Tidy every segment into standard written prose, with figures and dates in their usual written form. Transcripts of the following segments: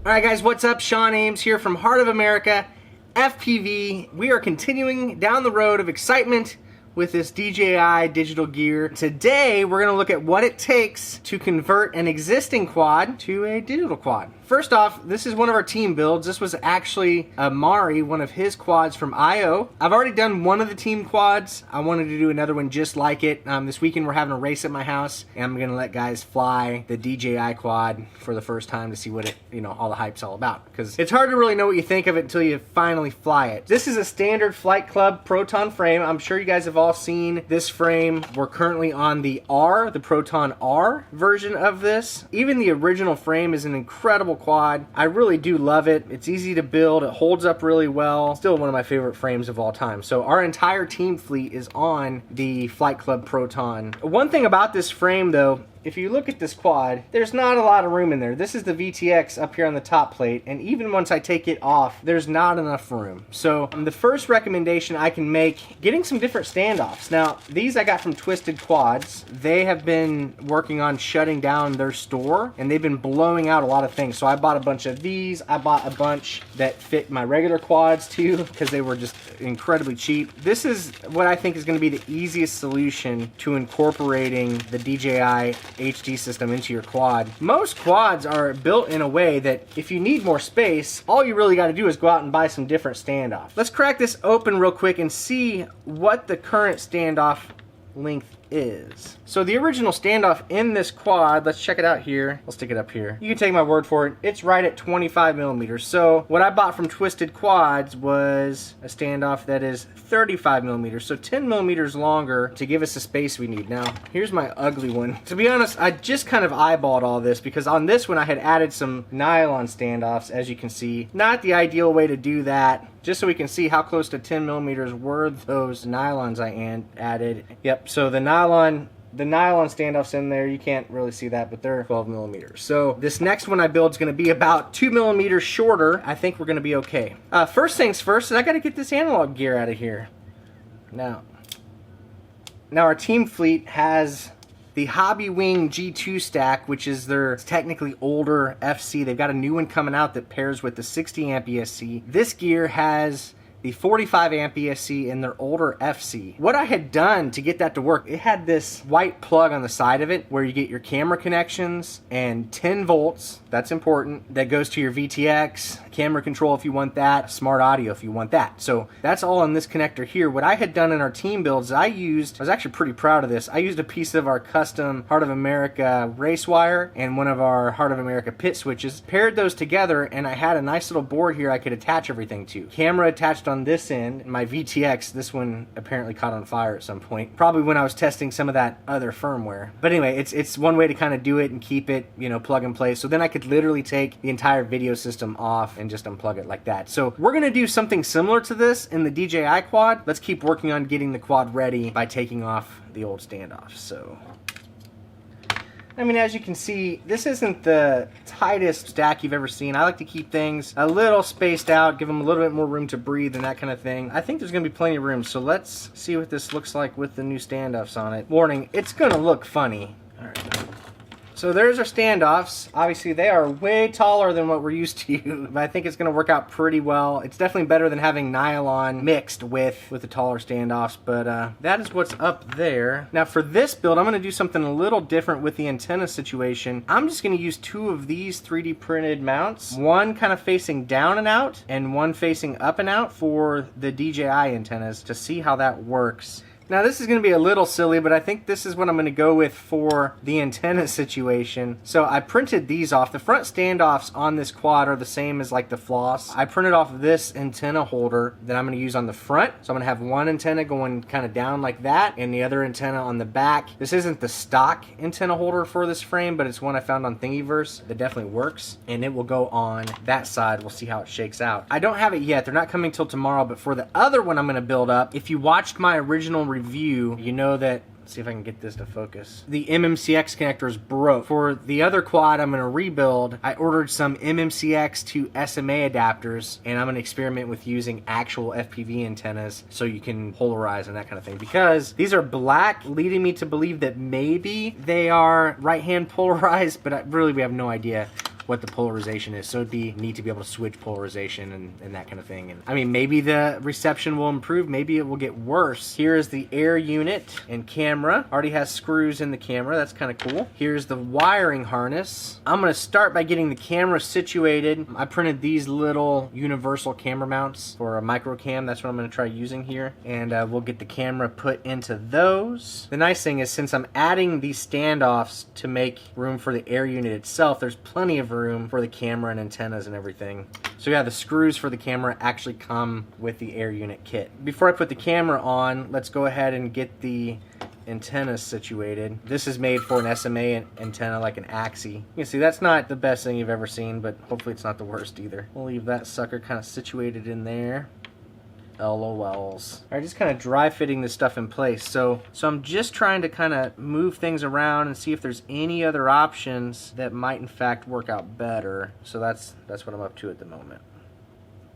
Alright guys, what's up? Sean Ames here from Heart of America FPV. We are continuing down the road of excitement with this DJI digital gear. Today we're going to look at what it takes to convert an existing quad to a digital quad. First off, this is one of our team builds. This was actually Mari, one of his quads from IO. I've already done one of the team quads. I wanted to do another one just like it. This weekend we're having a race at my house, and I'm gonna let guys fly the DJI quad for the first time to see what it, all the hype's all about. Because it's hard to really know what you think of it until you finally fly it. This is a standard Flight Club Proton frame. I'm sure you guys have all seen this frame. We're currently on the R, the Proton R version of this. Even the original frame is an incredible quad. I really do love it. It's easy to build. It holds up really well. Still one of my favorite frames of all time. So our entire team fleet is on the Flight Club Proton. One thing about this frame though, if you look at this quad, there's not a lot of room in there. This is the VTX up here on the top plate, and even once I take it off, there's not enough room. So the first recommendation I can make, getting some different standoffs. Now, these I got from Twisted Quads. They have been working on shutting down their store, and they've been blowing out a lot of things. So I bought a bunch of these. I bought a bunch that fit my regular quads too, because they were just incredibly cheap. This is what I think is going to be the easiest solution to incorporating the DJI HD system into your quad. Most quads are built in a way that if you need more space, all you really got to do is go out and buy some different standoffs. Let's crack this open real quick and see what the current standoff length is. So the original standoff in this quad, let's check it out here. I'll stick it up here. You can take my word for it. It's right at 25 millimeters. So what I bought from Twisted Quads was a standoff that is 35 millimeters. So 10 millimeters longer to give us the space we need. Now, here's my ugly one. To be honest, I just kind of eyeballed all this because on this one I had added some nylon standoffs, as you can see. Not the ideal way to do that. Just so we can see how close to 10 millimeters were those nylons I added. Yep, so the nylon standoffs in there, you can't really see that, but they're 12 millimeters. So this next one I build is going to be about 2 millimeters shorter. I think we're going to be okay. First things first, I got to get this analog gear out of here. Now our team fleet has the Hobbywing G2 stack, which is their technically older FC. They've got a new one coming out that pairs with the 60 amp ESC. This gear has the 45 amp ESC in their older FC. What I had done to get that to work, it had this white plug on the side of it where you get your camera connections and 10 volts, that's important, that goes to your VTX, camera control if you want that, smart audio if you want that. So that's all in this connector here. What I had done in our team builds, I was actually pretty proud of this. I used a piece of our custom Heart of America race wire and one of our Heart of America pit switches, paired those together, and I had a nice little board here I could attach everything to. Camera attached on this end, my VTX, this one apparently caught on fire at some point, probably when I was testing some of that other firmware. But anyway, it's one way to kind of do it and keep it, plug and play. So then I could literally take the entire video system off and just unplug it like that. So we're gonna do something similar to this in the DJI quad. Let's keep working on getting the quad ready by taking off the old standoffs. So as you can see, this isn't the tightest stack you've ever seen. I like to keep things a little spaced out, give them a little bit more room to breathe and that kind of thing. I think there's going to be plenty of room, so let's see what this looks like with the new standoffs on it. Warning, it's going to look funny. All right. So there's our standoffs. Obviously, they are way taller than what we're used to, but I think it's going to work out pretty well. It's definitely better than having nylon mixed with the taller standoffs, but that is what's up there. Now for this build, I'm going to do something a little different with the antenna situation. I'm just going to use 2 of these 3D printed mounts, one kind of facing down and out, and one facing up and out for the DJI antennas to see how that works. Now this is going to be a little silly, but I think this is what I'm going to go with for the antenna situation. So I printed these off. The front standoffs on this quad are the same as like the floss. I printed off this antenna holder that I'm going to use on the front. So I'm going to have one antenna going kind of down like that and the other antenna on the back. This isn't the stock antenna holder for this frame, but it's one I found on Thingiverse that definitely works, and it will go on that side. We'll see how it shakes out. I don't have it yet. They're not coming till tomorrow, but for the other one I'm going to build up, if you watched my original review, you know that, let's see if I can get this to focus, the MMCX connectors broke. For the other quad I'm going to rebuild, I ordered some MMCX to SMA adapters, and I'm going to experiment with using actual FPV antennas so you can polarize and that kind of thing, because these are black, leading me to believe that maybe they are right-hand polarized, but really we have no idea. what the polarization is. So it'd be neat to be able to switch polarization and that kind of thing. And I mean, maybe the reception will improve, maybe it will get worse. Here is the air unit and camera. Already has screws in the camera, that's kind of cool. Here's the wiring harness. I'm gonna start by getting the camera situated. I printed these little universal camera mounts for a micro cam. That's what I'm gonna try using here. And we'll get the camera put into those. The nice thing is, since I'm adding these standoffs to make room for the air unit itself, there's plenty of room for the camera and antennas and everything. So yeah, the screws for the camera actually come with the air unit kit. Before I put the camera on, let's go ahead and get the antennas situated. This is made for an SMA antenna, like an axis. You can see that's not the best thing you've ever seen, but hopefully it's not the worst either. We'll leave that sucker kind of situated in there. LOLs. Alright, just kind of dry fitting this stuff in place. So I'm just trying to kind of move things around and see if there's any other options that might in fact work out better. So that's what I'm up to at the moment.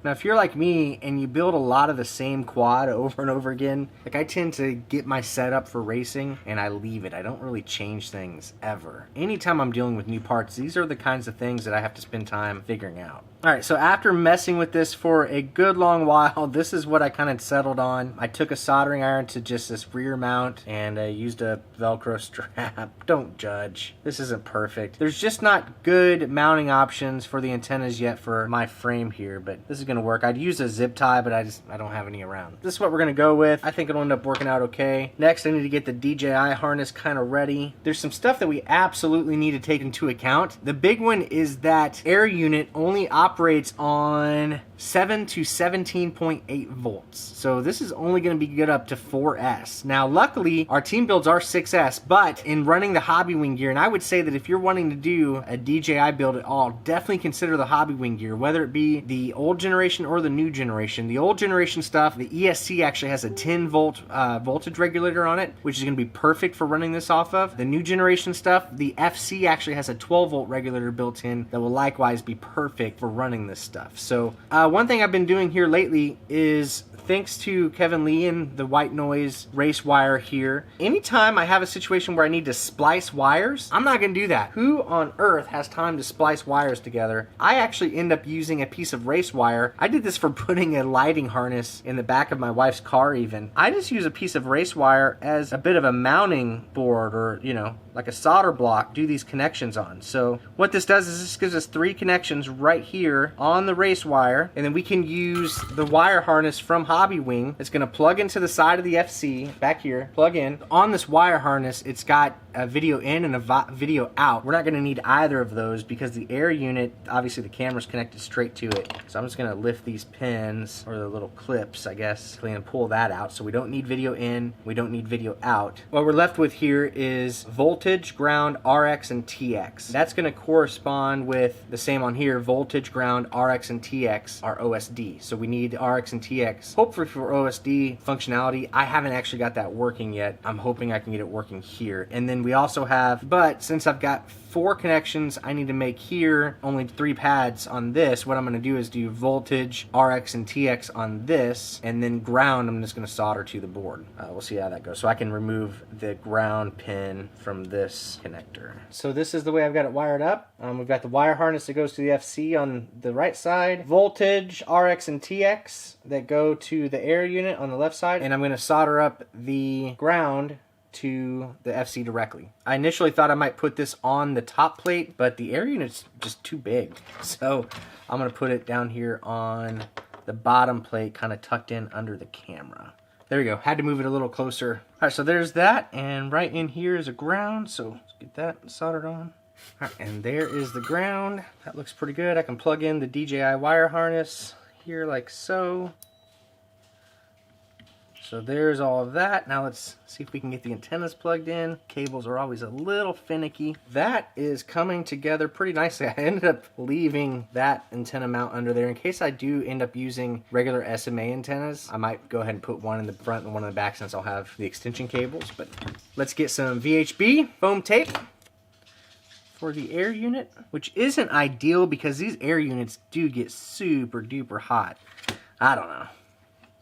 Now, if you're like me and you build a lot of the same quad over and over again, like I tend to get my setup for racing and I leave it. I don't really change things ever. Anytime I'm dealing with new parts, these are the kinds of things that I have to spend time figuring out. Alright, so after messing with this for a good long while, this is what I kind of settled on. I took a soldering iron to just this rear mount and I used a Velcro strap. Don't judge. This isn't perfect. There's just not good mounting options for the antennas yet for my frame here, but this is going to work. I'd use a zip tie, but I don't have any around. This is what we're going to go with. I think it'll end up working out okay. Next, I need to get the DJI harness kind of ready. There's some stuff that we absolutely need to take into account. The big one is that air unit only operates on 7 to 17.8 volts. So this is only going to be good up to 4S. Now, luckily, our team builds are 6S, but in running the Hobbywing gear, and I would say that if you're wanting to do a DJI build at all, definitely consider the Hobbywing gear, whether it be the old generation or the new generation. The old generation stuff, the ESC actually has a 10 volt voltage regulator on it, which is going to be perfect for running this off of. The new generation stuff, the FC actually has a 12 volt regulator built in that will likewise be perfect for running this stuff. So one thing I've been doing here lately is, thanks to Kevin Lee and the white noise race wire here, anytime I have a situation where I need to splice wires, I'm not going to do that. Who on earth has time to splice wires together? I actually end up using a piece of race wire. I did this for putting a lighting harness in the back of my wife's car even. I just use a piece of race wire as a bit of a mounting board, or, you know, like a solder block, do these connections on. So what this does is this gives us 3 connections right here on the race wire, and then we can use the wire harness from Hobbywing. It's going to plug into the side of the FC back here, plug in. On this wire harness, it's got a video in and a video out. We're not going to need either of those because the air unit, obviously the camera's connected straight to it. So I'm just going to lift these pins, or the little clips, I guess, and pull that out. So we don't need video in, we don't need video out. What we're left with here is voltage, ground, RX, and TX. That's going to correspond with the same on here. Voltage, ground, RX, and TX are OSD. So we need RX and TX, hopefully for OSD functionality. I haven't actually got that working yet. I'm hoping I can get it working here. And then we also have, but since I've got 4 connections I need to make here, only 3 pads on this, what I'm going to do is do voltage, RX, and TX on this, and then ground I'm just going to solder to the board. We'll see how that goes. So I can remove the ground pin from this connector. So this is the way I've got it wired up. We've got the wire harness that goes to the FC on the right side, voltage, RX, and TX that go to the air unit on the left side, and I'm going to solder up the ground to the FC directly. I initially thought I might put this on the top plate, but the air unit's just too big. So I'm going to put it down here on the bottom plate, kind of tucked in under the camera. There we go. Had to move it a little closer. All right, so there's that, and right in here is a ground, so let's get that soldered on. All right, and there is the ground. That looks pretty good. I can plug in the DJI wire harness here like so. So there's all of that. Now let's see if we can get the antennas plugged in. Cables are always a little finicky. That is coming together pretty nicely. I ended up leaving that antenna mount under there in case I do end up using regular SMA antennas. I might go ahead and put one in the front and one in the back since I'll have the extension cables. But let's get some VHB foam tape for the air unit, which isn't ideal because these air units do get super duper hot. I don't know.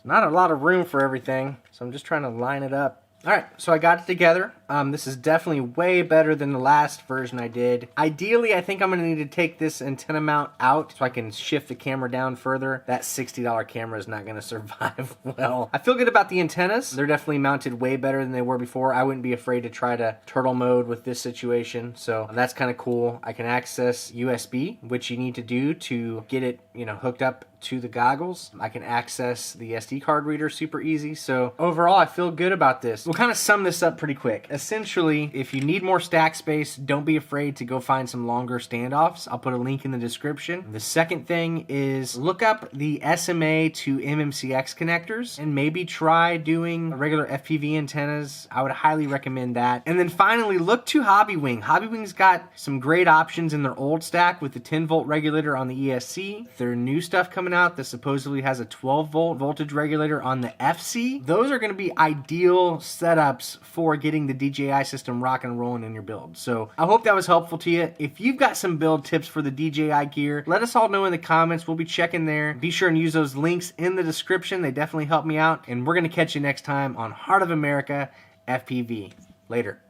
Not a lot of room for everything, so I'm just trying to line it up Alright, so I got it together. This is definitely way better than the last version I did. Ideally, I think I'm going to need to take this antenna mount out so I can shift the camera down further. That $60 camera is not going to survive well. I feel good about the antennas. They're definitely mounted way better than they were before. I wouldn't be afraid to try to turtle mode with this situation, so that's kind of cool. I can access USB, which you need to do to get it, hooked up to the goggles. I can access the SD card reader super easy. So overall, I feel good about this. We'll kind of sum this up pretty quick. Essentially, if you need more stack space, don't be afraid to go find some longer standoffs. I'll put a link in the description. The second thing is look up the SMA to MMCX connectors and maybe try doing regular FPV antennas. I would highly recommend that. And then finally, look to Hobbywing. Hobbywing's got some great options in their old stack with the 10-volt regulator on the ESC. Their new stuff coming out that supposedly has a 12-volt voltage regulator on the FC. Those are going to be ideal setups for getting the DJI system rocking and rolling in your build. So I hope that was helpful to you. If you've got some build tips for the DJI gear, let us all know in the comments. We'll be checking there. Be sure and use those links in the description. They definitely help me out. And we're going to catch you next time on Heart of America FPV. Later.